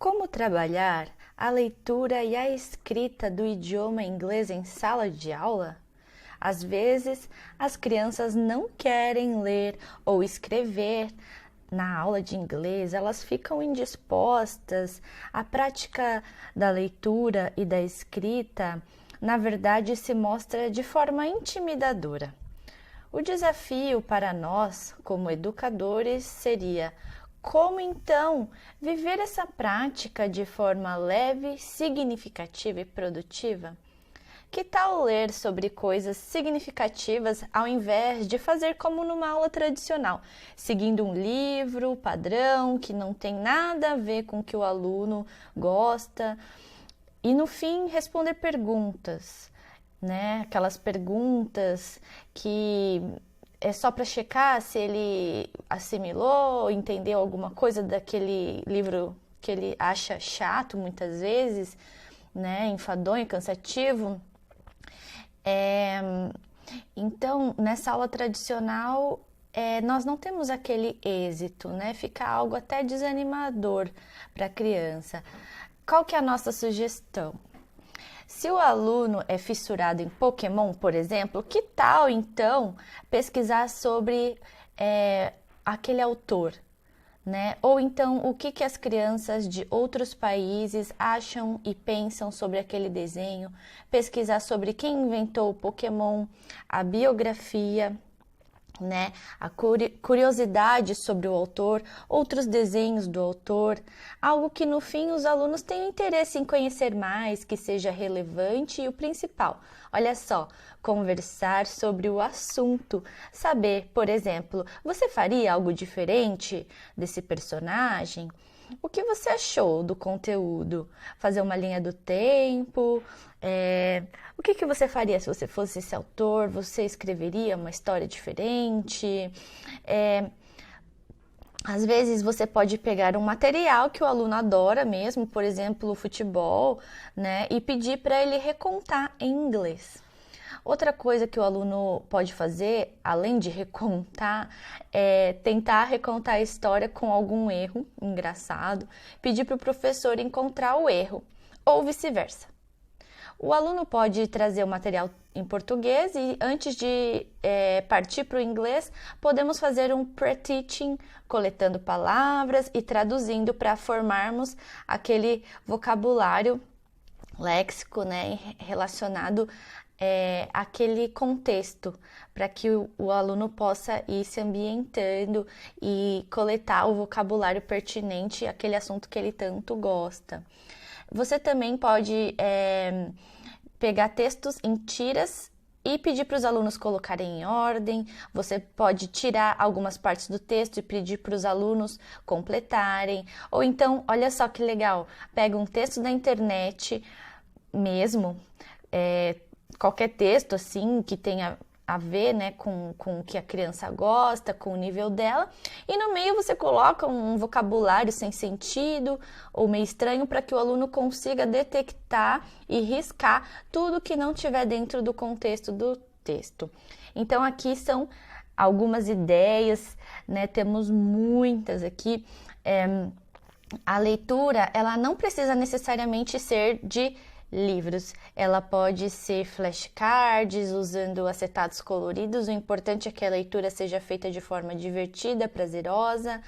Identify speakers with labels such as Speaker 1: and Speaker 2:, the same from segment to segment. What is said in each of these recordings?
Speaker 1: Como trabalhar a leitura e a escrita do idioma inglês em sala de aula? Às vezes, as crianças não querem ler ou escrever na aula de inglês, elas ficam indispostas. A prática da leitura e da escrita, na verdade, se mostra de forma intimidadora. O desafio para nós, como educadores, seria como então viver essa prática de forma leve, significativa e produtiva? Que tal ler sobre coisas significativas ao invés de fazer como numa aula tradicional, seguindo um livro padrão que não tem nada a ver com o que o aluno gosta e no fim responder perguntas, né? Aquelas perguntas que é só para checar se ele assimilou, entendeu alguma coisa daquele livro que ele acha chato muitas vezes, né? Enfadonho, cansativo. Então, nessa aula tradicional, nós não temos aquele êxito, né? Fica algo até desanimador para a criança. Qual que é a nossa sugestão? Se o aluno é fissurado em Pokémon, por exemplo, que tal então pesquisar sobre aquele autor, né? Ou então o que as crianças de outros países acham e pensam sobre aquele desenho, pesquisar sobre quem inventou o Pokémon, a biografia, né? A curiosidade sobre o autor, outros desenhos do autor, algo que no fim os alunos têm interesse em conhecer mais, que seja relevante e o principal. Olha só, conversar sobre o assunto, saber, por exemplo, você faria algo diferente desse personagem? O que você achou do conteúdo? Fazer uma linha do tempo? O que você faria se você fosse esse autor? Você escreveria uma história diferente? Às vezes você pode pegar um material que o aluno adora mesmo, por exemplo, o futebol, né? E pedir para ele recontar em inglês. Outra coisa que o aluno pode fazer, além de recontar, é tentar recontar a história com algum erro engraçado, pedir para o professor encontrar o erro, ou vice-versa. O aluno pode trazer o material em português e antes de partir para o inglês, podemos fazer um pre-teaching, coletando palavras e traduzindo para formarmos aquele vocabulário léxico, né, relacionado àquele contexto, para que o aluno possa ir se ambientando e coletar o vocabulário pertinente àquele assunto que ele tanto gosta. Você também pode pegar textos em tiras e pedir para os alunos colocarem em ordem. Você pode tirar algumas partes do texto e pedir para os alunos completarem. Ou então, olha só que legal, pega um texto da internet mesmo, qualquer texto assim que tenha a ver, né, com o que a criança gosta, com o nível dela, e no meio você coloca um vocabulário sem sentido ou meio estranho para que o aluno consiga detectar e riscar tudo que não tiver dentro do contexto do texto. Então aqui são algumas ideias, né, temos muitas aqui. A leitura, ela não precisa necessariamente ser de livros, ela pode ser flashcards, usando acetatos coloridos. O importante é que a leitura seja feita de forma divertida, prazerosa.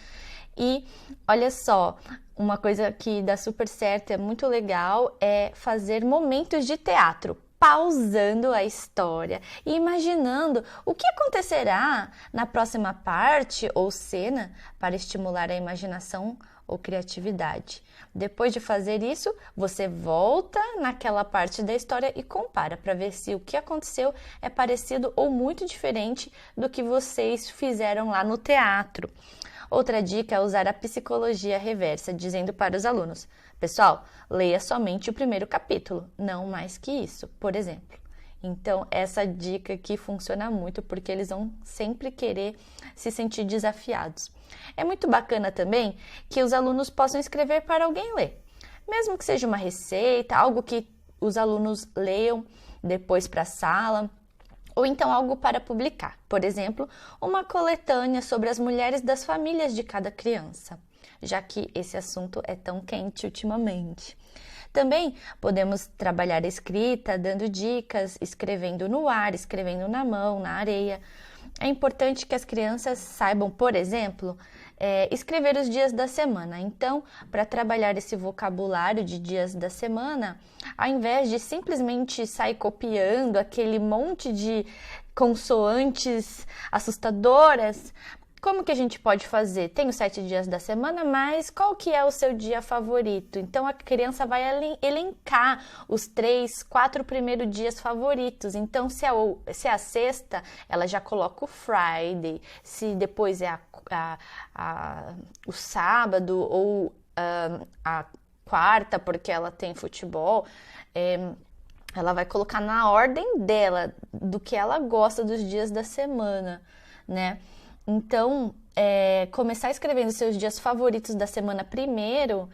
Speaker 1: E olha só, uma coisa que dá super certo, é muito legal, é fazer momentos de teatro, pausando a história e imaginando o que acontecerá na próxima parte ou cena para estimular a imaginação ou criatividade. Depois de fazer isso, você volta naquela parte da história e compara para ver se o que aconteceu é parecido ou muito diferente do que vocês fizeram lá no teatro. Outra dica é usar a psicologia reversa, dizendo para os alunos: pessoal, leia somente o primeiro capítulo, não mais que isso, por exemplo. Então, essa dica aqui funciona muito porque eles vão sempre querer se sentir desafiados. É muito bacana também que os alunos possam escrever para alguém ler. Mesmo que seja uma receita, algo que os alunos leiam depois para a sala, ou então algo para publicar. Por exemplo, uma coletânea sobre as mulheres das famílias de cada criança. já que esse assunto é tão quente ultimamente. Também podemos trabalhar a escrita, dando dicas, escrevendo no ar, escrevendo na mão, na areia. É importante que as crianças saibam, por exemplo, escrever os dias da semana. Então, para trabalhar esse vocabulário de dias da semana, ao invés de simplesmente sair copiando aquele monte de consoantes assustadoras, como que a gente pode fazer? Tem os 7 dias da semana, mas qual que é o seu dia favorito? Então, a criança vai elencar os 3, 4 primeiros dias favoritos. Então, se é a sexta, ela já coloca o Friday. Se depois é o sábado ou a quarta, porque ela tem futebol, ela vai colocar na ordem dela, do que ela gosta dos dias da semana, né? Então, começar escrevendo seus dias favoritos da semana primeiro,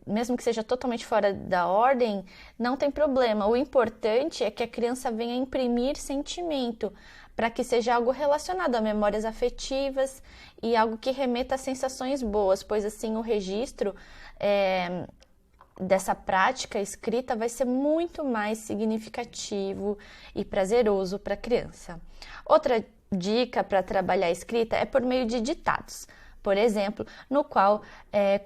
Speaker 1: mesmo que seja totalmente fora da ordem, não tem problema. O importante é que a criança venha imprimir sentimento, para que seja algo relacionado a memórias afetivas e algo que remeta a sensações boas, pois assim o registro dessa prática escrita vai ser muito mais significativo e prazeroso para a criança. Outra dica para trabalhar a escrita é por meio de ditados. Por exemplo, no qual,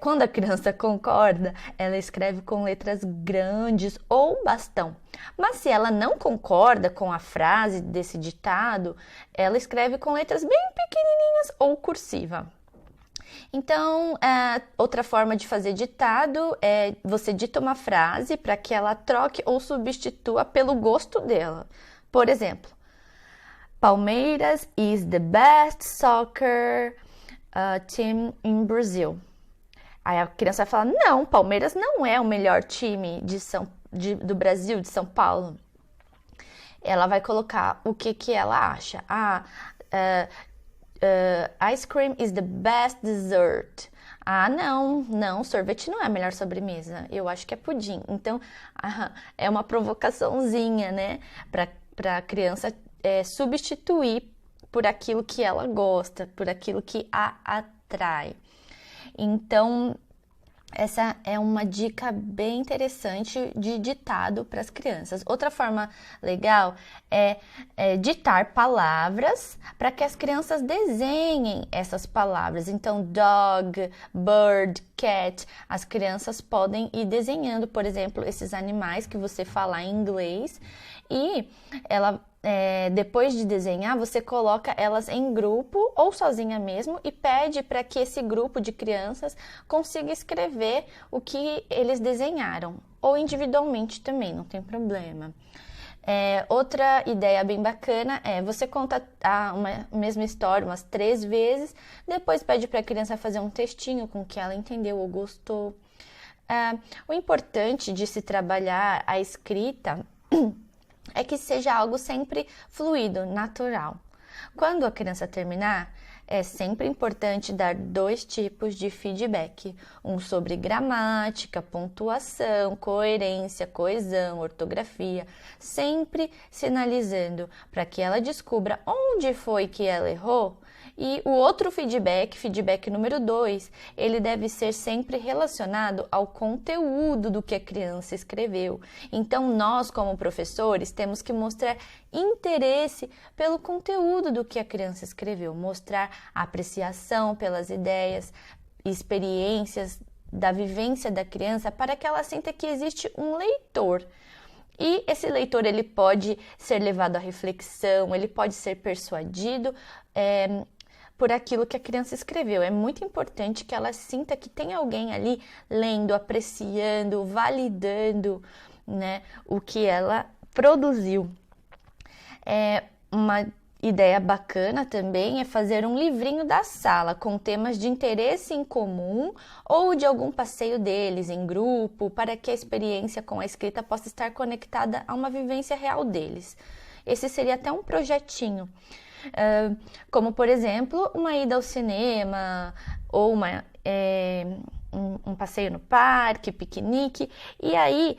Speaker 1: quando a criança concorda, ela escreve com letras grandes ou bastão. Mas se ela não concorda com a frase desse ditado, ela escreve com letras bem pequenininhas ou cursiva. Então, outra forma de fazer ditado é você dita uma frase para que ela troque ou substitua pelo gosto dela. Por exemplo, Palmeiras is the best soccer team in Brazil. Aí a criança vai falar, não, Palmeiras não é o melhor time do Brasil, de São Paulo. Ela vai colocar o que ela acha. Ice cream is the best dessert. Não, sorvete não é a melhor sobremesa. Eu acho que é pudim. Então, é uma provocaçãozinha, né? Para a criança substituir por aquilo que ela gosta, por aquilo que a atrai. Então, essa é uma dica bem interessante de ditado para as crianças. Outra forma legal é ditar palavras para que as crianças desenhem essas palavras. Então, dog, bird, cat, as crianças podem ir desenhando, por exemplo, esses animais que você fala em inglês e depois de desenhar, você coloca elas em grupo ou sozinha mesmo e pede para que esse grupo de crianças consiga escrever o que eles desenharam, ou individualmente também, não tem problema. Outra ideia bem bacana é você conta uma mesma história umas 3 vezes, depois pede para a criança fazer um textinho com o que ela entendeu ou gostou. O importante de se trabalhar a escrita é que seja algo sempre fluido, natural. Quando a criança terminar, é sempre importante dar 2 tipos de feedback. Um sobre gramática, pontuação, coerência, coesão, ortografia, sempre sinalizando para que ela descubra onde foi que ela errou. E o outro feedback número 2, ele deve ser sempre relacionado ao conteúdo do que a criança escreveu. Então, nós, como professores, temos que mostrar interesse pelo conteúdo do que a criança escreveu, mostrar apreciação pelas ideias, experiências da vivência da criança, para que ela sinta que existe um leitor. E esse leitor, ele pode ser levado à reflexão, ele pode ser persuadido por aquilo que a criança escreveu. É muito importante que ela sinta que tem alguém ali lendo, apreciando, validando, né, o que ela produziu. Uma ideia bacana também é fazer um livrinho da sala com temas de interesse em comum ou de algum passeio deles em grupo, para que a experiência com a escrita possa estar conectada a uma vivência real deles. Esse seria até um projetinho. Como, por exemplo, uma ida ao cinema ou um passeio no parque, piquenique, e aí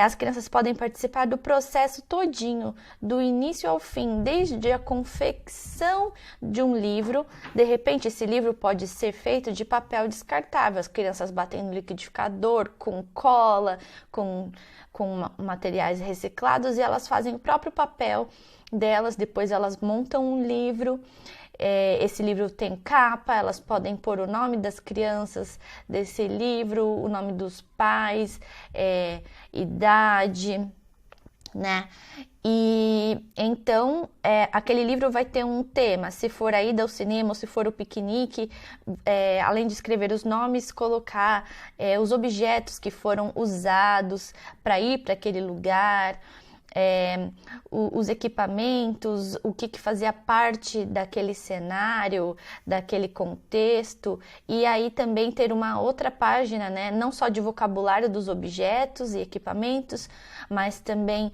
Speaker 1: as crianças podem participar do processo todinho, do início ao fim, desde a confecção de um livro. De repente, esse livro pode ser feito de papel descartável, as crianças batem no liquidificador, com cola, com materiais reciclados, e elas fazem o próprio papel delas, depois elas montam um livro. Esse livro tem capa, elas podem pôr o nome das crianças desse livro, o nome dos pais, idade, né? E então aquele livro vai ter um tema, se for a ida ao cinema ou se for o piquenique, além de escrever os nomes, colocar os objetos que foram usados para ir para aquele lugar, os equipamentos, o que fazia parte daquele cenário, daquele contexto, e aí também ter uma outra página, né? Não só de vocabulário dos objetos e equipamentos, mas também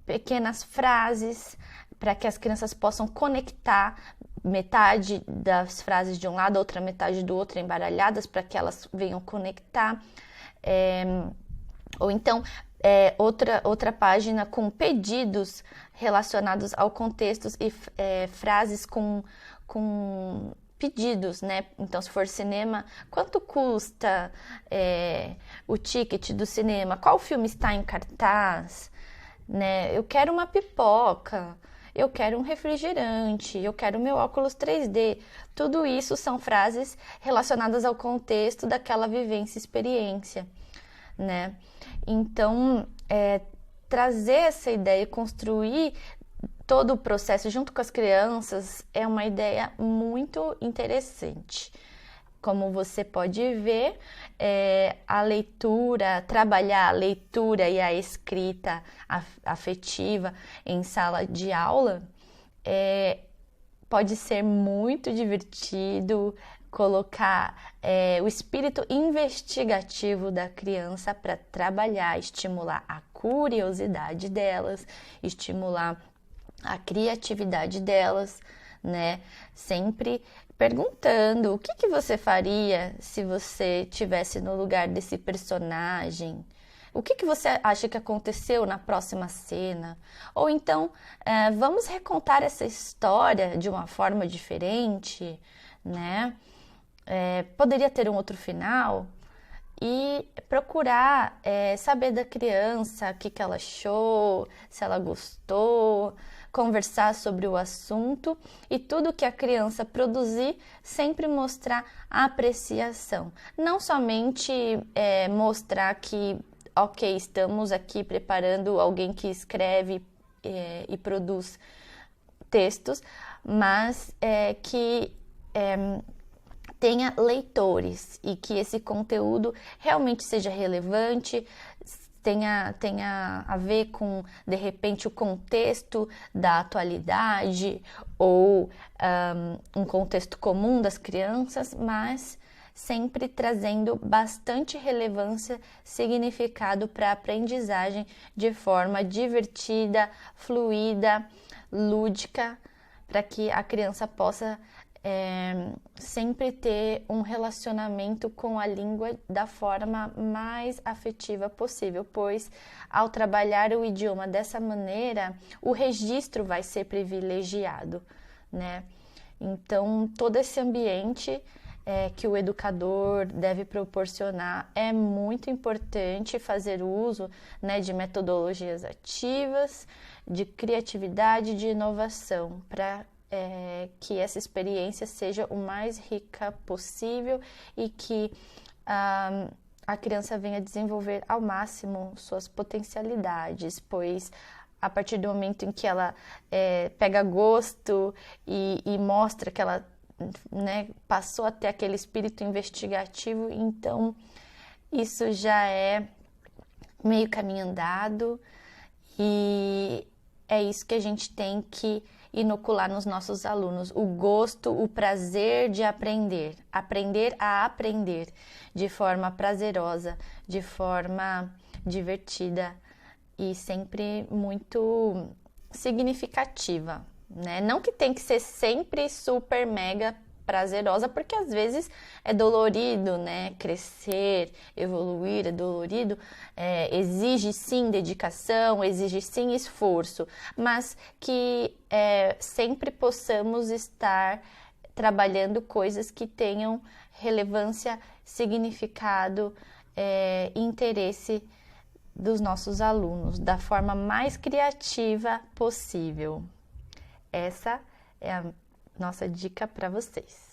Speaker 1: pequenas frases para que as crianças possam conectar metade das frases de um lado, outra metade do outro embaralhadas, para que elas venham conectar. Ou então outra página com pedidos relacionados ao contexto e frases com pedidos, né? Então, se for cinema, quanto custa o ticket do cinema? Qual filme está em cartaz? Né? Eu quero uma pipoca, eu quero um refrigerante, eu quero meu óculos 3D. Tudo isso são frases relacionadas ao contexto daquela vivência e experiência, né? Então, trazer essa ideia e construir todo o processo junto com as crianças é uma ideia muito interessante. Como você pode ver, a leitura, trabalhar a leitura e a escrita afetiva em sala de aula pode ser muito divertido, colocar o espírito investigativo da criança para trabalhar, estimular a curiosidade delas, estimular a criatividade delas, né? Sempre perguntando o que você faria se você estivesse no lugar desse personagem. O que você acha que aconteceu na próxima cena? Ou então, vamos recontar essa história de uma forma diferente, né? Poderia ter um outro final? E procurar saber da criança o que ela achou, se ela gostou, conversar sobre o assunto e tudo que a criança produzir, sempre mostrar a apreciação. Não somente mostrar que, ok, estamos aqui preparando alguém que escreve e produz textos, mas que tenha leitores e que esse conteúdo realmente seja relevante, tenha a ver com, de repente, o contexto da atualidade ou um contexto comum das crianças, mas sempre trazendo bastante relevância, significado para a aprendizagem de forma divertida, fluida, lúdica, para que a criança possa sempre ter um relacionamento com a língua da forma mais afetiva possível, pois ao trabalhar o idioma dessa maneira, o registro vai ser privilegiado, né? Então, todo esse ambiente que o educador deve proporcionar é muito importante fazer uso, né, de metodologias ativas, de criatividade, de inovação, para que essa experiência seja o mais rica possível e que a criança venha desenvolver ao máximo suas potencialidades, pois a partir do momento em que ela pega gosto e mostra que ela, né, passou a ter aquele espírito investigativo, então isso já é meio caminho andado e é isso que a gente tem que inocular nos nossos alunos, o gosto, o prazer de aprender, aprender a aprender de forma prazerosa, de forma divertida e sempre muito significativa, né? Não que tem que ser sempre super mega prazerosa, porque às vezes é dolorido, né? Crescer, evoluir é dolorido, exige sim dedicação, exige sim esforço, mas que sempre possamos estar trabalhando coisas que tenham relevância, significado e interesse dos nossos alunos, da forma mais criativa possível. Essa é a nossa dica para vocês.